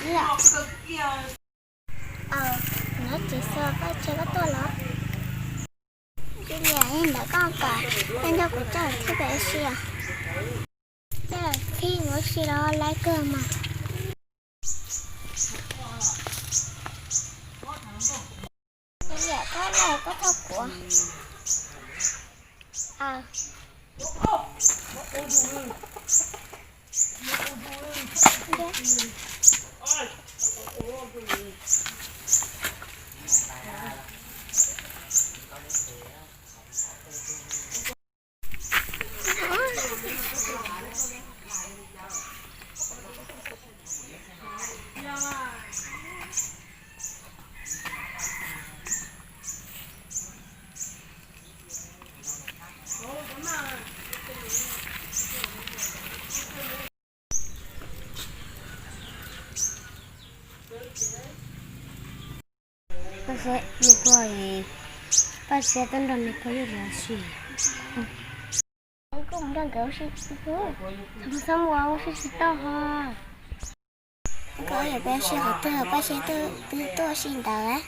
chứ ạ. Nó chỉ sợ có chơi có tôi lắm. Chứ là em đã con cả, em đâu có chơi cái bé xìa. Thế là khi nó xìa đó lấy cơ mà. Dạ có này có thao của. Pase tanto me puede así. Cũng đang kéo xí xí. Xong rồi xí xí to ha. Có thể bé xí họ tư, bé xí tư to xin đó.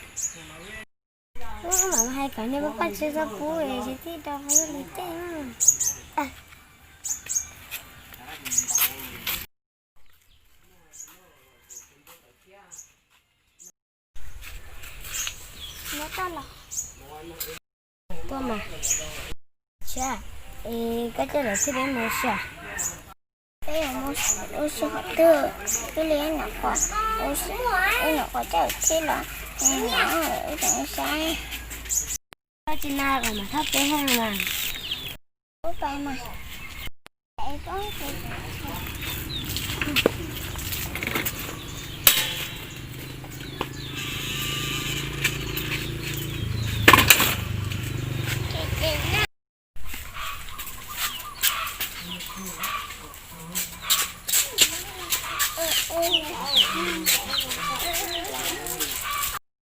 Mà hai cái này bé xí ra bố ấy thì tí đó hay là lý tên. Nó to là. To mà. Chà, cái này là cái bé xà. Đây là một số vật tư, cái liền nó có, nó có chơi cái là nó ở trong sai. Cái trên nào mà thấp cái hơn mà. Có phải mà. Đây có cái.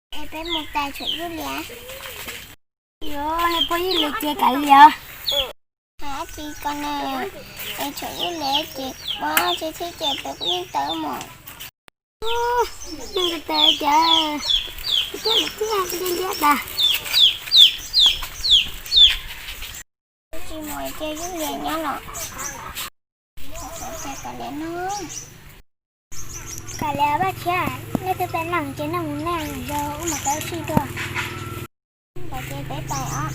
Em bé một tay chuyện rất lạ. Yo, này có gì lịch chơi cả giờ? Hả chị con này, em chuyện rất lạ chị, quá chị thích chơi bé cũng như tớ một. Nhưng tớ chơi, cái một cái hàng cái gì đó. Chị mời chơi rất lạ nhá nọ. Chơi cả lẽ nó. Cả lẽ bác cha, nếu tôi phải nặng trên nó muốn nàng giờ mà tao suy đùa. Và chơi tới tay á.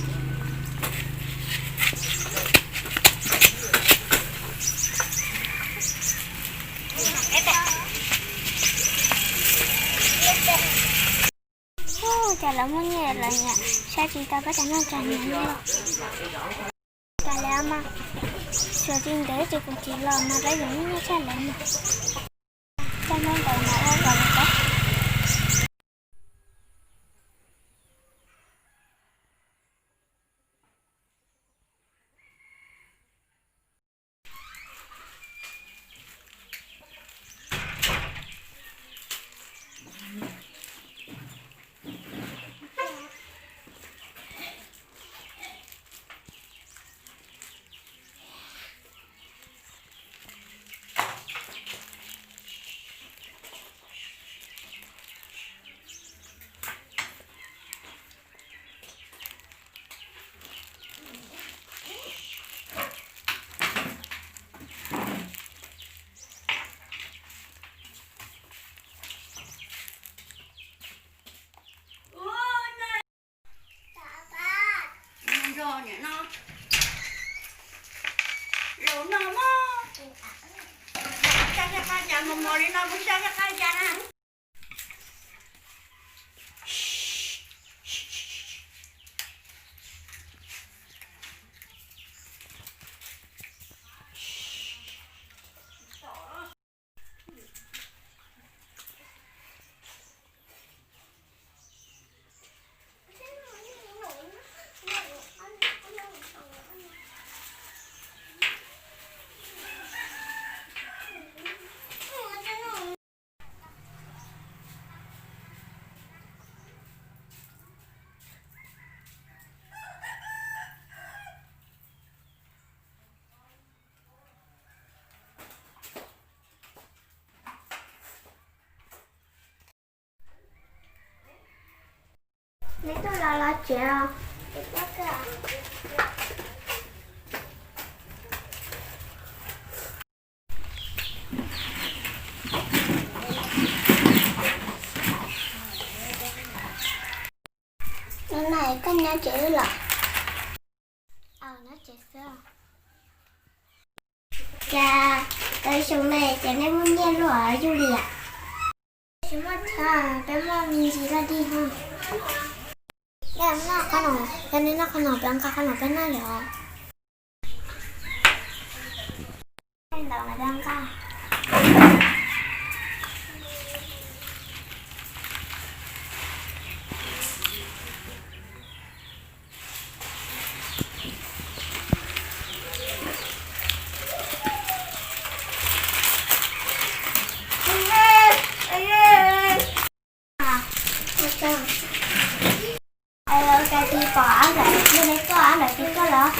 Chả lắm muốn nhẹ là nhẹ. Sao chị ta có thể nói chả nhẹ như vậy? Cả lẽ mà. Sở trình tế thì cũng chỉ là mà đã giống như chả lắm mà. Cho nên tao nói vào một cách. Lấy tôi là chị à. Cái này có nhà chữ là nó chữ sao cha tới xuống này cha này muốn nghe lo ở du lịch chúng ta cái mà mình chỉ là đi thôi cái nó có nổ cái này nó có nổ bên cái này rồi cái đầu là đang ca cái gì bỏ lại bên đây có ăn lại cái đó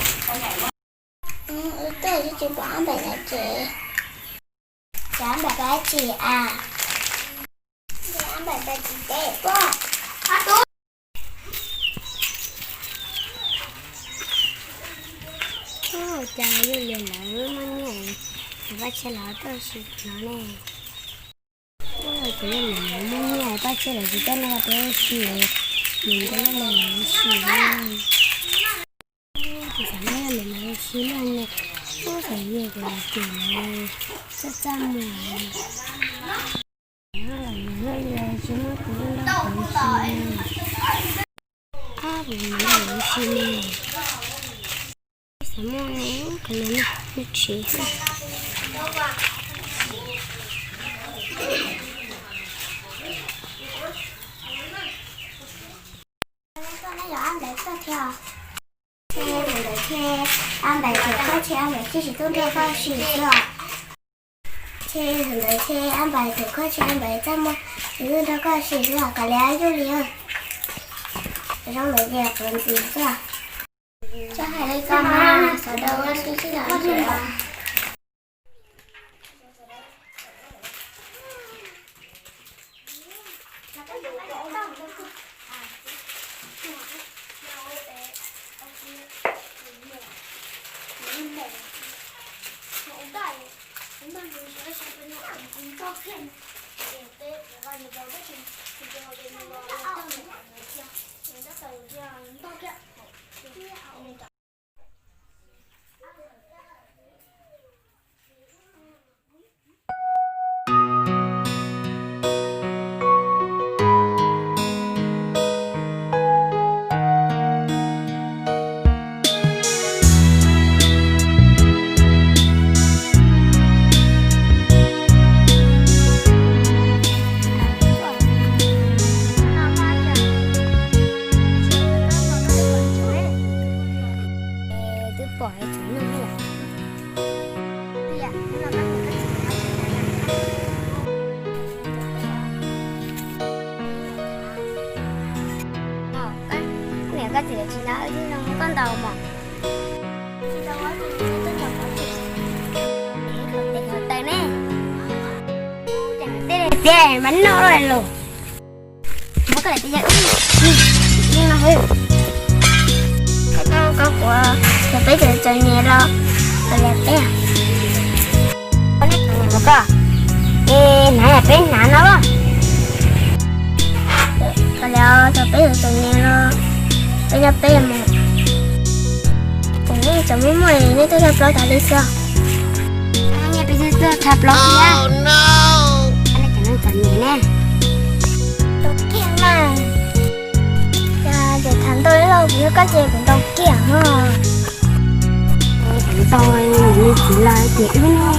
cái gì chị bỏ lại là chị chán bà cái chị à chán bà cái chị đẹp quá cha vô liền lại nó nhảy ba xe lỡ tôi xịt nó nè chỉ là mình nhảy ba xe lỡ chỉ tên là tôi xịt mình có là mình xịt thì sáng nay mình nói xíu lên này có thể về cái kiểu này rất chăm rồi nó là hơi là chứ nó cũng đang còn xíu mình nói xíu này sáng nay cái này nó chỉ ăn bài thì có chơi ăn bài thì chỉ tôi đưa vào xịt rồi chơi thằng đấy chơi ăn bài thì có chơi ăn bài chăm mà chỉ tôi đưa vào xịt rồi cả lẽ vô liền trong mấy đẹp còn gì cơ cho hai đây con ha sau đó nó sẽ là gì đó cái gì chị nói chứ không con đầu mà chị đâu có gì tôi chẳng có gì để khởi tay nè chẳng tê tê bánh nó rồi luôn mất cái này bây giờ nhưng mà hơi cái con có của là bây giờ chơi nhẹ lo rồi là bé con này một cái nãy là bé nãy nó đó rồi là bây giờ chơi nhẹ lo bây giờ bé mà cũng như chồng muốn mày nên tôi làm lo tại đi sao nghe bây giờ tôi thập lo kia anh ấy chẳng nên chọn nhẹ nè tôi kia mà để thằng tôi lâu với cái gì cũng đâu kia ha thằng tôi chỉ là chuyện thôi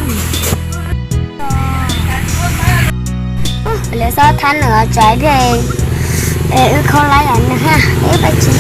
lẽ sao than nữa trái về không lấy ảnh nữa ha để bà chị